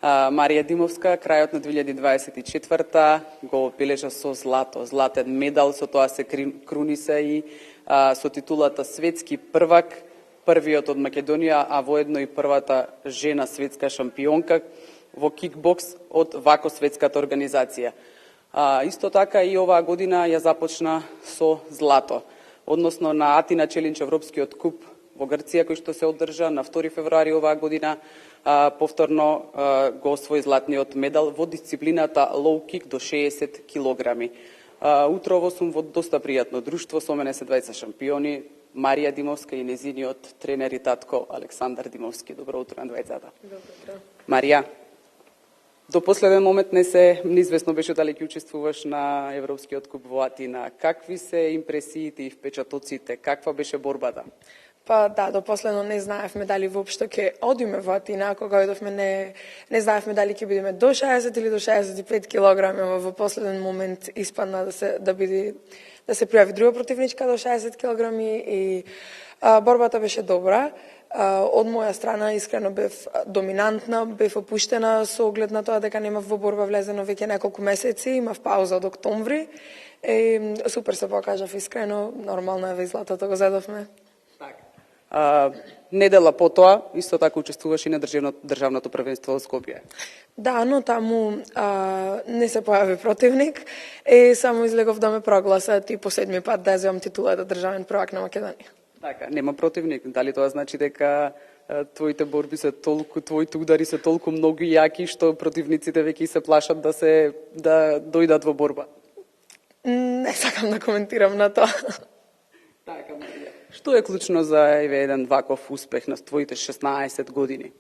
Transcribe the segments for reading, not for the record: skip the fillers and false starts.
Марија Димовска, крајот на 2024 го обележа со злато. Златен медал, со тоа се круниса и со титулата светски првак, првиот од Македонија, а воедно и првата жена светска шампионка во кикбокс од вако светската организација. Исто така и оваа година ја започна со злато, односно на Атина Челендж Европскиот куп во Грција, кој што се одржа на 2 февруари оваа година, повторно го освои златниот медал во дисциплината лоу кик до 60 килограми. Утрово сум во доста пријатно друштво, со мене се двајца шампиони, Марија Димовска и незиниот тренер и татко Александар Димовски. Добро утро на двајцата. Добро. Марија, до последен момент неизвестно беше дали ќе учествуваш на Европскиот куп во Атина. Какви се импресиите и впечатоците? Каква беше борбата? Па да, до последно не знаевме дали воопшто ќе одиме во Атина. Кога одовме не знаевме дали ќе бидеме до 60 или до 65 килограми, во последен момент испадна да се пријави друга противничка до 60 килограми и борбата беше добра. Од моја страна искрено бев доминантна, бев опуштена со оглед на тоа дека немав во борба влезено веќе неколку месеци, имав пауза од октомври. Супер се покажав искрено, нормално е, златото го зедовме. Недела потоа, исто така учествуваш и на државното првенство во Скопје. Да, но таму не се појави противник и само излегов да ме прогласат и по 7 пат да земам титулата државен првак на Македонија. Така, нема противник. Дали тоа значи дека твоите борби се твоите удари се толку многу јаки што противниците веќе се плашат да дојдат во борба? Не сакам да коментирам на тоа. Така, Марија. Што е клучно за еден ваков успех на твоите 16 години?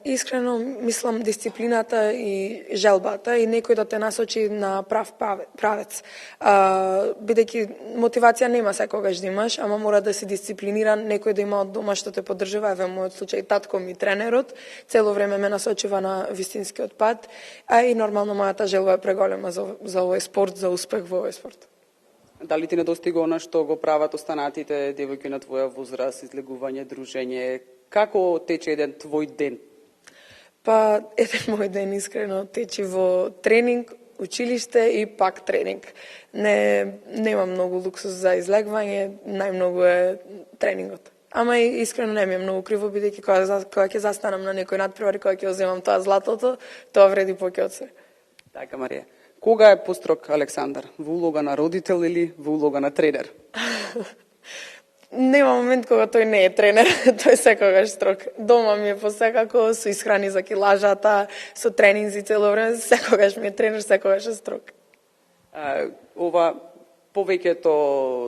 Искрено мислам дисциплината и желбата и некој да те насочи на прав правец. Бидејќи мотивација нема секогаш да имаш, ама мора да си дисциплиниран, некој да има од дома што те поддржува, еве мојот случај татко ми тренерот, цело време ме насочува на вистинскиот пат, а и нормално мојата желба е преголема за овој спорт, за успех во овој спорт. Дали ти недостига она што го прават останатите девојки на твоја возраст, излегување, дружење? Како тече еден твој ден? Па, еден мој ден искрено течи во тренинг, училиште и пак тренинг. Немам многу луксус за излегување, најмногу е тренингот. Ама и искрено не ми е многу криво, бидејќи кога ќе застанам на некој надпревар и кога ќе земам тоа златото, тоа вреди повеќе од се. Така, Марија. Кога е построг Александар? Во улога на родител или во улога на тренер? Нема момент кога тој не е тренер, тој секогаш строг. Дома ми е посекако, со исхрани за килажата, со тренинзи цело време, секогаш ми е тренер, секогаш е строг. Ова повеќето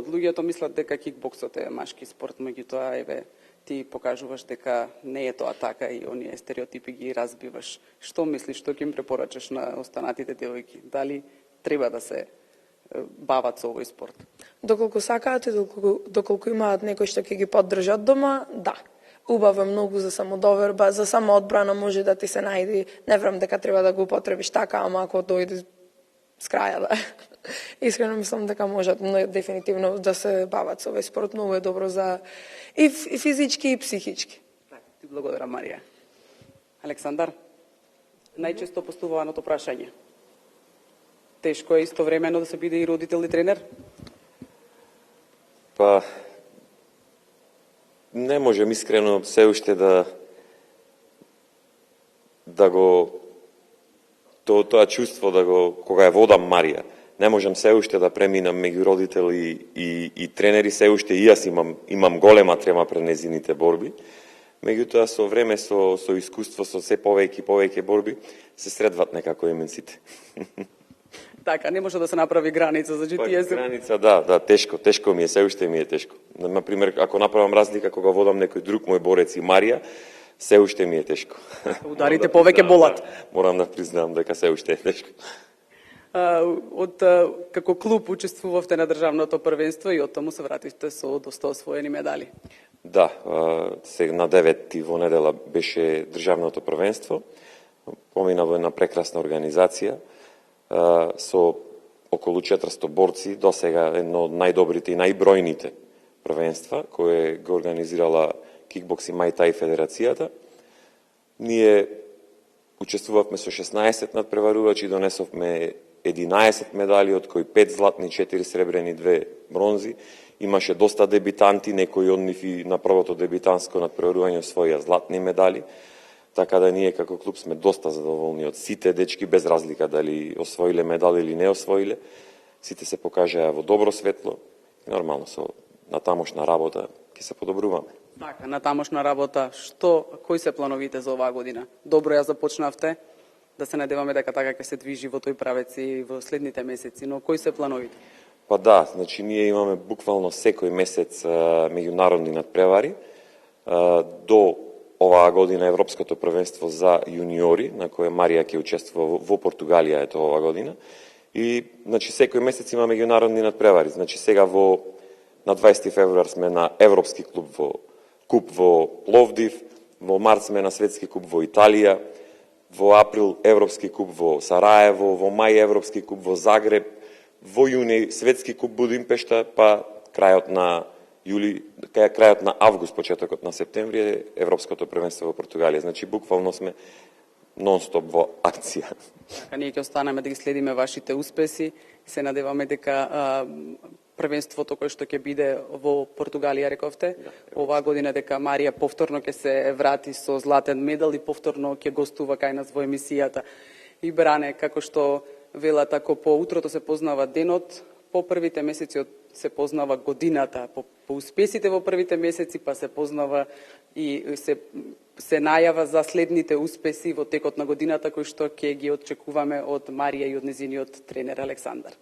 луѓето мислат дека кикбоксот е машки спорт, меѓутоа еве ти покажуваш дека не е тоа така и оние стереотипи ги разбиваш. Што мислиш, што ќе им препорачаш на останатите девојки? Дали треба да се бават со овој спорт? Доколку сакаат и доколку имаат некој што ќе ги поддржат дома, да. Убаво е многу за самодоверба, за самоодбрана може да ти се најди. Не верам дека треба да го употребиш така, ама ако дојде с краја, да. Искрено мислам дека можат дефинитивно да се бават со овој спорт, многу е добро за и физички и психички. Ти благодарам, Марија. Александар, најчесто постуваното прашање. Тешко е истовремено да се биде и родител и тренер? Па, не можем искрено се уште да го тоа чувство кога ја водам Марија. Не можам се уште да преминам меѓу родител и тренери, се уште и јас имам голема трема пред незините борби. Меѓутоа со време, со искуство, со се повеќе борби, се средват некако именците. Така, не може да се направи граница за GTS. Граница, да, тешко ми е, се уште ми е тешко. Например, ако направам разлика кога водам некој друг мој борец и Марија, се уште ми е тешко. Ударите повеќе болат. Морам да признам дека се уште е тешко. Како клуб учествувавте на државното првенство и од тому се вративте со доста освоени медали. Да, на 9 во недела беше државното првенство. Помина во една прекрасна организација со околу 400 борци, до сега едно од најдобрите и најбројните првенства кое го организирала Кикбокс и Мај Тај федерацијата. Ние учествувавме со 16 надпреварувачи, донесовме 11 медали, од кои 5 златни, 4 сребрени, 2 бронзи. Имаше доста дебитанти, некои од нив и на првото дебитанско надпреварување освоија златни медали. Така да ние како клуб сме доста задоволни од сите дечки, без разлика дали освоиле медали или не освоиле. Сите се покажаа во добро светло и нормално со натамошна работа ќе се подобруваме. Така, на тамошна работа, кои се плановите за оваа година? Добро ја започнавте, да се надеваме дека така ќе се движи во тој правец и во следните месеци, но кои се плановите? Па да, значи ние имаме буквално секој месец меѓународни надпревари. До оваа година Европското првенство за јуниори, на кое Марија ќе учествува во Португалија ето оваа година. И значи секој месец има меѓународни надпревари. Значи сега на 20 февруар сме на Европски куп во Пловдив, во март сме на Светски куп во Италија, во април Европски куп во Сараево, во мај Европски куп во Загреб, во јуни Светски куп Будимпешта, па крајот на август, почетокот на септември е Европското првенство во Португалија. Значи буквално сме нон-стоп во акција. Така, ние ќе останеме да ги следиме вашите успеси. Се надеваме дека првенството кој што ќе биде во Португалија, рековте, оваа година дека Марија повторно ќе се врати со златен медал и повторно ќе гостува кај нас во емисијата. И Бране, како што велат, ако по утрото се познава денот, по првите месеци се познава годината, по успесите во првите месеци, па се познава и се најава за следните успеси во текот на годината, кои што ќе ги очекуваме од Марија и од незиниот тренер Александар.